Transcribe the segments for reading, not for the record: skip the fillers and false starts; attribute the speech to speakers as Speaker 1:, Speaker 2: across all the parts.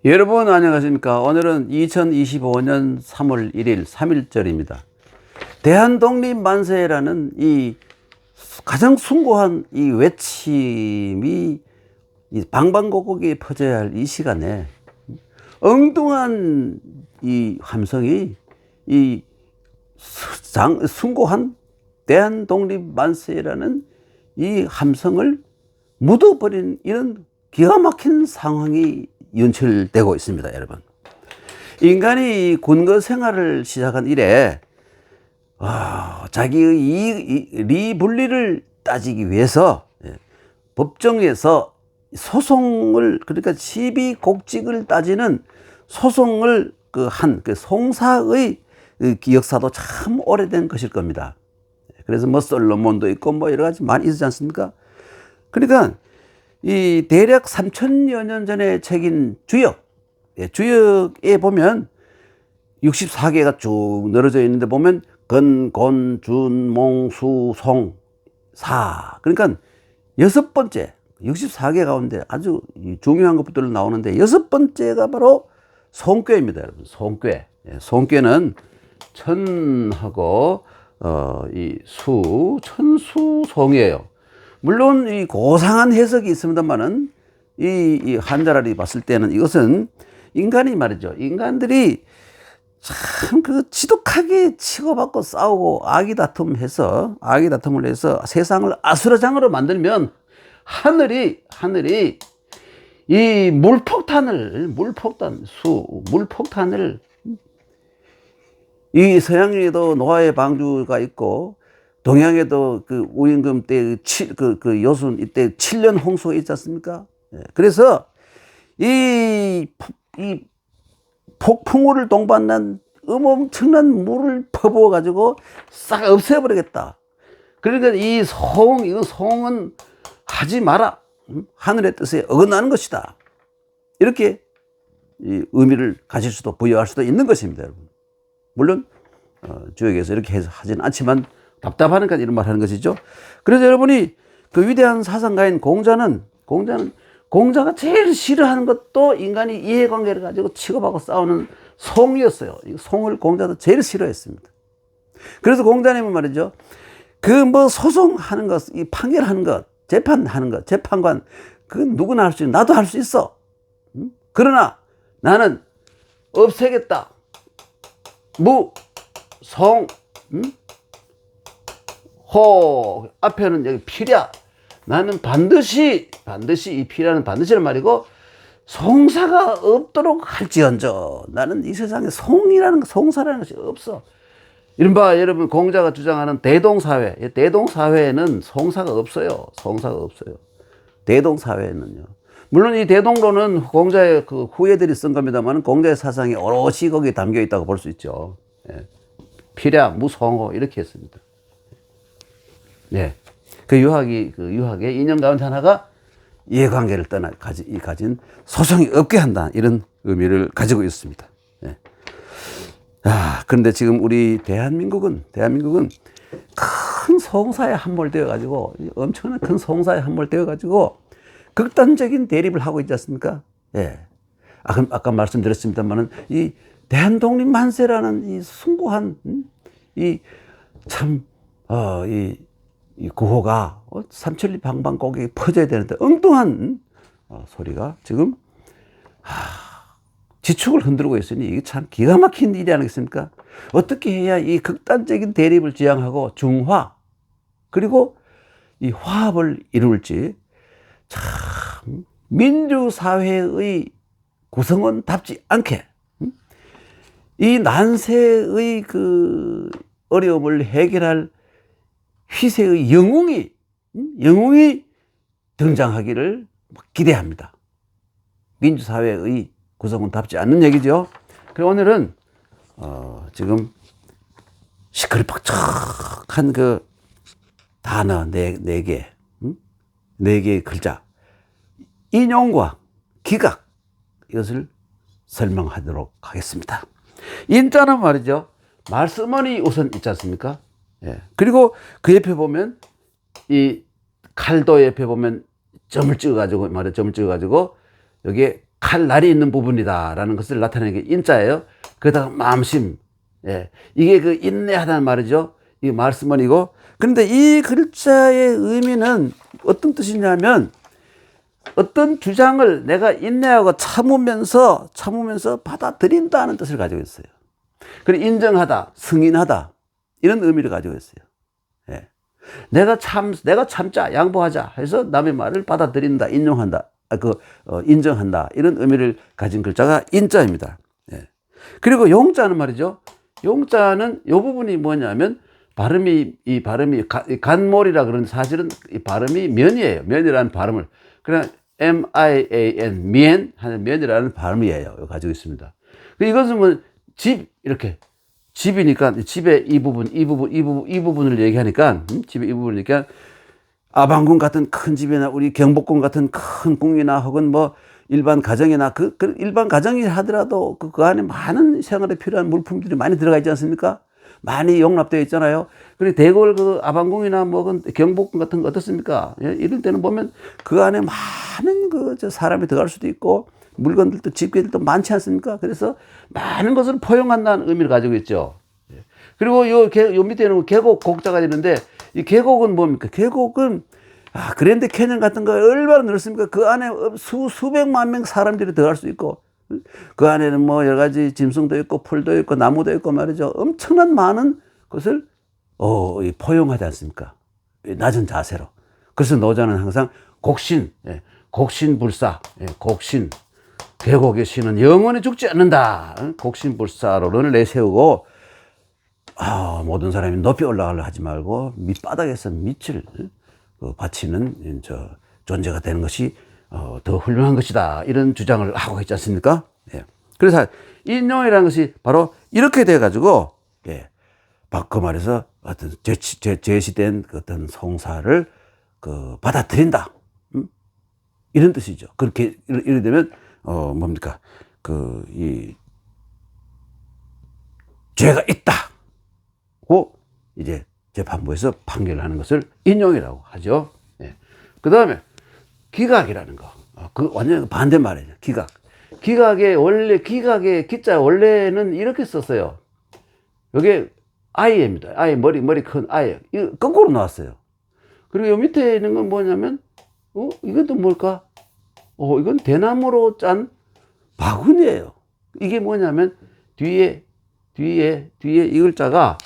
Speaker 1: 여러분 안녕하십니까. 오늘은 2025년 3월 1일 3일절입니다. 대한독립만세라는 이 가장 숭고한 이 외침이 이 방방곡곡에 퍼져야 할 이 시간에 엉뚱한 이 함성이 이 숭고한 대한독립만세라는 이 함성을 묻어버린 이런 기가 막힌 상황이 연출되고 있습니다, 여러분. 인간이 군거 생활을 시작한 이래 자기의 이익, 분리를 따지기 위해서 법정에서 소송을, 그러니까 시비곡직을 따지는 소송을 한 송사의 역사도 참 오래된 것일 겁니다. 그래서 뭐 솔로몬도 있고 뭐 여러 가지 많이 있지 않습니까? 그러니까 이 대략 3000여 년 전에 책인 주역, 주역에 보면 64개가 쭉 늘어져 있는데 보면 근, 곤, 준, 몽, 수, 송, 사. 그러니까 6번째, 64개 가운데 아주 중요한 것부터 나오는데 6번째가 바로 송꾀입니다, 여러분. 송꾀. 송꾀는 천하고 이 수, 천수송이에요. 물론 이 고상한 해석이 있습니다만은 이 한자라리 봤을 때는 이것은 인간이 말이죠. 인간들이 참 지독하게 치고받고 싸우고 아기다tum을 해서 세상을 아수라장으로 만들면 하늘이 이 물폭탄을 이 서양에도 노아의 방주가 있고 동양에도 우임금 때 요순 이때 7년 홍수가 있지 않습니까? 그래서 이 폭풍우를 동반한 엄청난 물을 퍼부어 가지고 싹 없애버리겠다. 그러니까 이건 송은 하지 마라. 하늘의 뜻에 어긋나는 것이다. 이렇게 의미를 가질 수도 부여할 수도 있는 것입니다, 여러분. 물론 주역에서 이렇게 해서 하지는 않지만 답답하니까 이런 말 하는 것이죠. 그래서 여러분이 그 위대한 사상가인 공자가 제일 싫어하는 것도 인간이 이해관계를 가지고 치고받고 싸우는 송이었어요. 이 송을 공자도 제일 싫어했습니다. 그래서 공자님은 말이죠. 소송하는 것, 이 판결하는 것, 재판하는 것, 재판관, 그건 누구나 할 수 있어. 나도 할 수 있어. 그러나 나는 없애겠다. 송, 호, 앞에는 여기 필야. 나는 반드시 이 필야는 반드시란 말이고 송사가 없도록 할지언정 나는 이 세상에 송사라는 것이 없어. 이른바 여러분 공자가 주장하는 대동사회에는 송사가 없어요. 대동사회는요. 물론 이 대동로는 공자의 후예들이 쓴 겁니다만 공자의 사상이 오롯이 거기에 담겨 있다고 볼 수 있죠. 필야, 무송호 이렇게 했습니다. 그 유학의 이념 가운데 하나가 이해관계를 가진 소송이 없게 한다. 이런 의미를 가지고 있습니다. 그런데 지금 우리 대한민국은 큰 송사에 함몰되어 가지고, 엄청난 큰 송사에 함몰되어 가지고, 극단적인 대립을 하고 있지 않습니까? 아까 말씀드렸습니다만은, 이 대한독립만세라는 이 숭고한, 이 구호가 삼천리 방방곡곡에 퍼져야 되는데 엉뚱한 소리가 지금 지축을 흔들고 있으니 이게 참 기가 막힌 일이 아니겠습니까? 어떻게 해야 이 극단적인 대립을 지향하고 중화 그리고 이 화합을 이룰지 참 민주사회의 구성원답지 않게 이 난세의 어려움을 해결할 희세의 영웅이 등장하기를 기대합니다. 민주사회의 구성원답지 않는 얘기죠. 그리고 오늘은 지금 시끌벅적한 단어 네 개의 글자 인용과 기각 이것을 설명하도록 하겠습니다. 인자는 말이죠. 말씀원이 우선 있지 않습니까? 그리고 그 옆에 보면 이 칼도 옆에 보면 점을 찍어가지고 여기에 칼날이 있는 부분이다라는 것을 나타내는 게 인자예요. 그러다가 마음심, 예, 이게 그 인내하다는 말이죠. 이 말씀은이고, 그런데 이 글자의 의미는 어떤 뜻이냐면 어떤 주장을 내가 인내하고 참으면서 받아들인다는 뜻을 가지고 있어요. 그리고 인정하다, 승인하다 이런 의미를 가지고 있어요. 예. 내가 참자, 양보하자 해서 남의 말을 받아들인다, 인용한다, 인정한다 이런 의미를 가진 글자가 인자입니다. 예. 그리고 용자는 말이죠. 용자는 이 부분이 뭐냐면 이 발음이 간몰이라 그러는 사실은 이 발음이 면이에요. 면이라는 발음을 그냥 M-I-A-N 면 하는 면이라는 발음이에요. 가지고 있습니다. 이것은 뭐 이렇게 집이니까 집의 이 부분을 얘기하니까 집의 이 부분이니까 아방궁 같은 큰 집이나 우리 경복궁 같은 큰 궁이나 혹은 뭐 일반 가정이나 그 일반 가정이 하더라도 그 안에 많은 생활에 필요한 물품들이 많이 들어가 있지 않습니까? 많이 용납되어 있잖아요. 그리고 대궐 그 아방궁이나 뭐 경복궁 같은 거 어떻습니까? 예? 이럴 때는 보면 그 안에 많은 사람이 들어갈 수도 있고 물건들도 집게들도 많지 않습니까? 그래서 많은 것을 포용한다는 의미를 가지고 있죠. 예. 그리고 요 밑에는 계곡 곡자가 있는데 이 계곡은 뭡니까? 계곡은 그랜드 캐년 같은 거 얼마나 넓습니까? 그 안에 수백만 명 사람들이 들어갈 수 있고 그 안에는 뭐 여러 가지 짐승도 있고 풀도 있고 나무도 있고 말이죠. 엄청난 많은 것을 포용하지 않습니까? 낮은 자세로. 그래서 노자는 항상 곡신불사, 곡신, 계곡의 신은 영원히 죽지 않는다. 곡신불사론을 내세우고 모든 사람이 높이 올라가려 하지 말고 밑바닥에서 밑을 바치는 존재가 되는 것이 더 훌륭한 것이다. 이런 주장을 하고 있지 않습니까? 예. 그래서 인용이라는 것이 바로 이렇게 돼가지고, 예. 바꿔 말해서 어떤 제시된 어떤 송사를 받아들인다. 이런 뜻이죠. 그렇게, 이래 되면, 뭡니까? 이 죄가 있다고 이제 재판부에서 판결하는 것을 인용이라고 하죠. 예. 그 다음에 기각이라는 거. 완전 반대말이죠. 기각의 기자 원래는 이렇게 썼어요. 여기 아이입니다. 아이, 머리 큰 아이. 이거 거꾸로 나왔어요. 그리고 요 밑에 있는 건 뭐냐면, 이건 또 뭘까? 이건 대나무로 짠 바구니예요. 이게 뭐냐면, 뒤에 이 글자가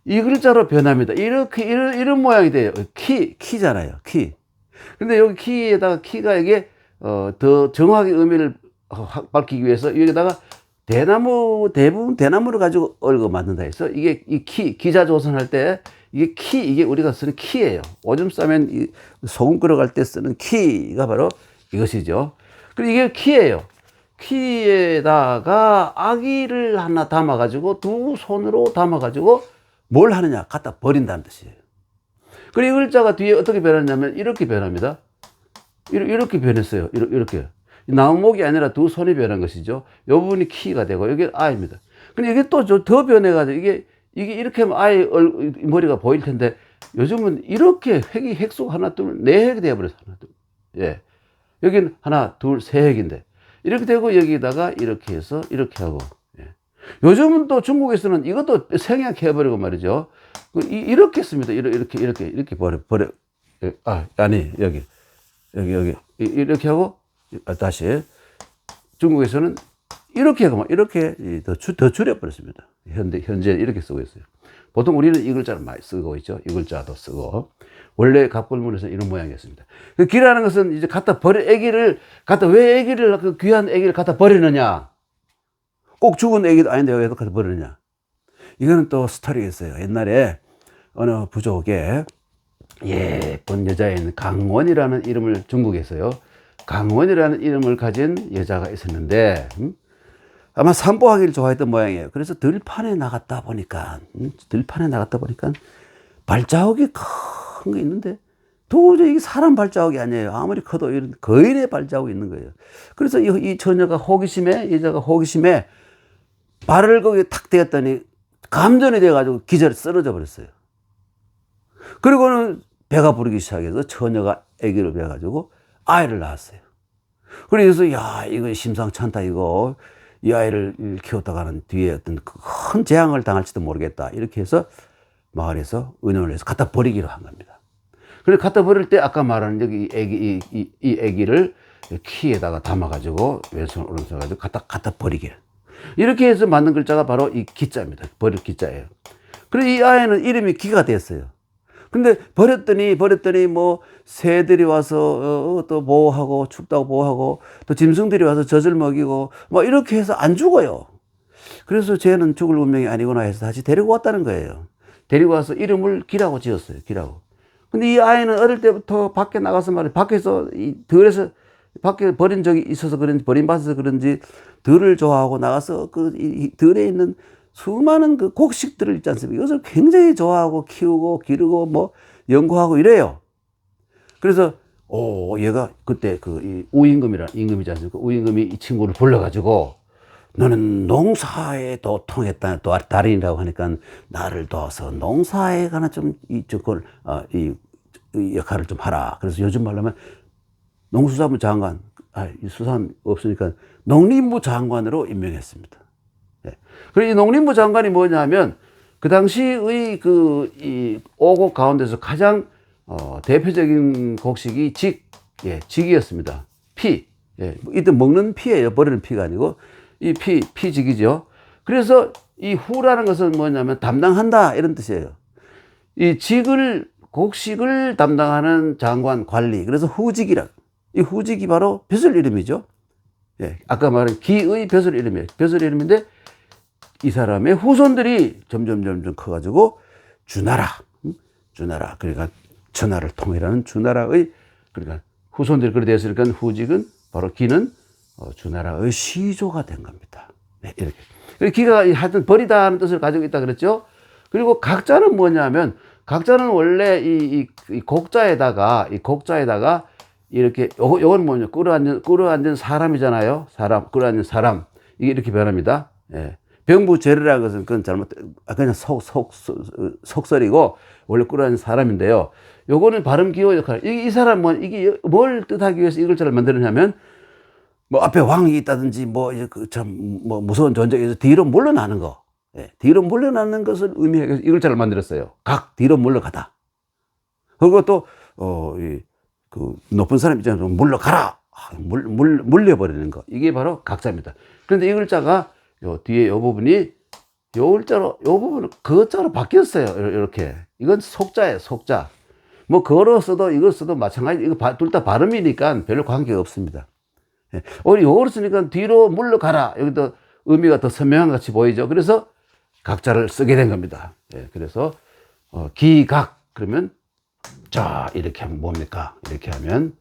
Speaker 1: 이 글자로 변합니다. 이런 모양이 돼요. 키잖아요. 키. 근데 여기 키에다가 키가 이게, 더 정확하게 의미를 밝히기 위해서 여기다가 대부분 대나무를 가지고 얽어 만든다 해서 이게 기자 조선할 때 이게 우리가 쓰는 키예요. 오줌 싸면 소금 끓여갈 때 쓰는 키가 바로 이것이죠. 그리고 이게 키예요. 키에다가 아기를 하나 담아가지고 두 손으로 담아가지고 뭘 하느냐? 갖다 버린다는 뜻이에요. 그리고 이 글자가 뒤에 어떻게 변했냐면 이렇게 변합니다. 이렇게 변했어요. 이렇게. 나무목이 아니라 두 손이 변한 것이죠. 이 부분이 키가 되고, 여기 아입니다. 근데 이게 또 더 변해가지고, 이게 이렇게 하면 아이 머리가 보일 텐데, 요즘은 이렇게 획수가 하나, 둘, 네 획이 되어버렸어. 하나, 둘. 예. 여기는 하나, 둘, 세 획인데. 이렇게 되고, 여기다가 이렇게 해서, 이렇게 하고. 예. 요즘은 또 중국에서는 이것도 생략해버리고 말이죠. 이렇게 씁니다. 이렇게 버려. 여기. 이렇게 하고, 다시 중국에서는 이렇게 하고 이렇게 더 줄여버렸습니다. 현재 이렇게 쓰고 있어요. 보통 우리는 이 글자를 많이 쓰고 있죠. 이 글자도 쓰고. 원래 갑골문에서는 이런 모양이었습니다. 그 기라는 것은 이제 왜 애기를, 귀한 애기를 갖다 버리느냐? 꼭 죽은 애기도 아닌데 왜 갖다 버리느냐? 이거는 또 스토리가 있어요. 옛날에 어느 부족에 예쁜 여자인 강원이라는 이름을 중국에서요. 강원이라는 이름을 가진 여자가 있었는데 아마 산보하기를 좋아했던 모양이에요. 그래서 들판에 나갔다 보니까 발자국이 큰 게 있는데 도저히 이게 사람 발자국이 아니에요. 아무리 커도 이런 거인의 발자국이 있는 거예요. 그래서 이 처녀가 여자가 호기심에 발을 거기에 탁 대었더니 감전이 돼가지고 기절에 쓰러져 버렸어요. 그리고는 배가 부르기 시작해서 처녀가 아기를 배가지고 아이를 낳았어요. 그래서 야 이거 심상치 않다 이거 이 아이를 키웠다가는 뒤에 어떤 큰 재앙을 당할지도 모르겠다 이렇게 해서 마을에서 의논을 해서 갖다 버리기로 한 겁니다. 그래서 갖다 버릴 때 아까 말한 여기 이 애기를 키에다가 담아가지고 왼손 오른손 가지고 갖다 버리게 이렇게 해서 만든 글자가 바로 이 기자입니다. 버릴 기자예요. 그래서 이 아이는 이름이 기가 됐어요. 근데 버렸더니 뭐 새들이 와서 또 보호하고 춥다고 보호하고 또 짐승들이 와서 젖을 먹이고 뭐 이렇게 해서 안 죽어요. 그래서 쟤는 죽을 운명이 아니구나 해서 다시 데리고 왔다는 거예요. 데리고 와서 이름을 기라고 지었어요. 기라고. 근데 이 아이는 어릴 때부터 밖에 나가서 말이에요. 밖에서 이 들에서 밖에 버린 적이 있어서 그런지 버림받아서 그런지 들을 좋아하고 나가서 이 들에 있는 수많은 그 곡식들을 있지 않습니까? 이것을 굉장히 좋아하고 키우고 기르고 뭐 연구하고 이래요. 그래서 얘가 그때 이 우임금이라는 임금이지 않습니까? 우임금이 이 친구를 불러가지고 너는 농사에 도 통했다 또 달인이라고 하니까 나를 도와서 농사에 관한 이 역할을 좀 하라. 그래서 요즘 말로 하면 농수산부 장관, 이 수산 없으니까 농림부 장관으로 임명했습니다. 그리고 이 농림부 장관이 뭐냐면 그 당시의 이 오곡 가운데서 가장 대표적인 곡식이 직이었습니다. 피. 이때 먹는 피예요. 버리는 피가 아니고 이 피직이죠. 그래서 이 후라는 것은 뭐냐면 담당한다 이런 뜻이에요. 이 곡식을 담당하는 장관 관리. 그래서 후직이라. 이 후직이 바로 벼슬 이름이죠. 아까 말한 기의 벼슬 이름이에요. 벼슬 이름인데 이 사람의 후손들이 점점 커가지고 주나라. 그러니까 천하를 통일하는 주나라의 그러니까 후손들이 그렇게 되었으니까 후직은 바로 기는 주나라의 시조가 된 겁니다. 이렇게. 기가 하여튼 버리다 하는 뜻을 가지고 있다 그랬죠. 그리고 각자는 뭐냐면 각자는 원래 이 곡자에다가 이렇게 요건 뭐냐 끌어앉은 사람이잖아요. 끌어앉은 사람 이게 이렇게 변합니다. 병부제르라는 것은 그건 그냥 속설이고 원래 끌어앉은 사람인데요. 요거는 발음 기호 역할. 이 사람은 이게 뭘 뜻하기 위해서 이 글자를 만들었냐면 뭐 앞에 왕이 있다든지 뭐 무서운 존재에서 뒤로 물러나는 거. 뒤로 물러나는 것을 의미하기 위해서 이 글자를 만들었어요. 뒤로 물러가다. 그리고 또 높은 사람 입장에서 물러가라. 물려버리는 거. 이게 바로 각자입니다. 그런데 이 글자가 요 뒤에 요 부분이 요 부분은 거자로 바뀌었어요. 이렇게. 이건 속자예요, 속자. 뭐 거로 써도 이걸 써도 마찬가지. 이거 둘 다 발음이니까 별로 관계가 없습니다. 오히려 요걸 쓰니까 뒤로 물러가라. 여기도 의미가 더 선명한 것 같이 보이죠. 그래서 각자를 쓰게 된 겁니다. 그래서 기각 그러면 자 이렇게 하면 뭡니까? 이렇게 하면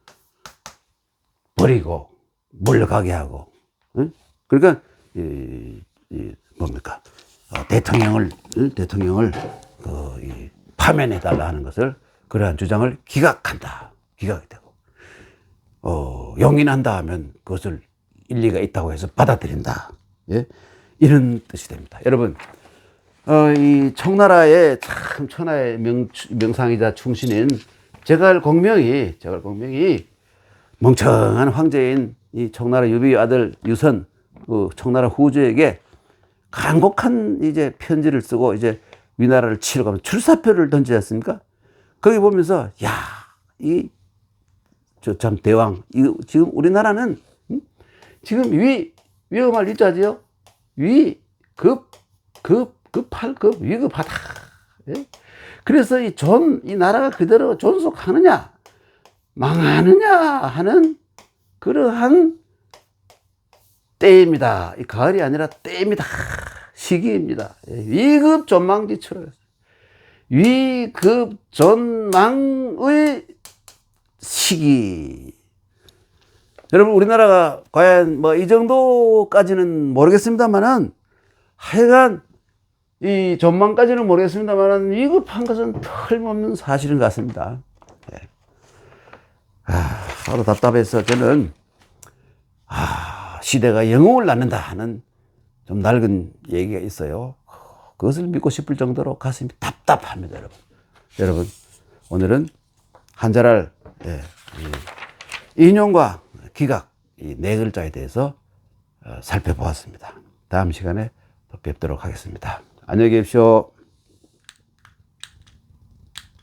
Speaker 1: 버리고 물러가게 하고. 그러니까 뭡니까? 대통령을 파면해 달라 하는 것을 그러한 주장을 기각한다. 기각이 되고 용인한다 하면 그것을 일리가 있다고 해서 받아들인다. 이런 뜻이 됩니다. 여러분 이 청나라의 참 천하의 명상이자 충신인 제갈공명이 멍청한 황제인 이 청나라 유비의 아들 유선 그 청나라 후주에게 간곡한 이제 편지를 쓰고 이제 위나라를 치러 가면 출사표를 던지지 않습니까? 거기 보면서 참 대왕 지금 우리나라는 지금 위험할 위자지요. 급할 위급하다. 그래서 이 나라가 그대로 존속하느냐 망하느냐 하는 그러한 때입니다. 이 가을이 아니라 때입니다. 시기입니다. 위급 전망지처럼 위급 전망의 시기. 여러분 우리나라가 과연 뭐 이 정도까지는 모르겠습니다만은 하여간 이 전망까지는 모르겠습니다만은 위급한 것은 틀림없는 사실인 것 같습니다. 하루 답답해서 저는 시대가 영웅을 낳는다 하는 좀 낡은 얘기가 있어요. 그것을 믿고 싶을 정도로 가슴이 답답합니다, 여러분. 오늘은 한자랄 인용과 기각 이 네 글자에 대해서 살펴보았습니다. 다음 시간에 또 뵙도록 하겠습니다. 안녕히 계십시오.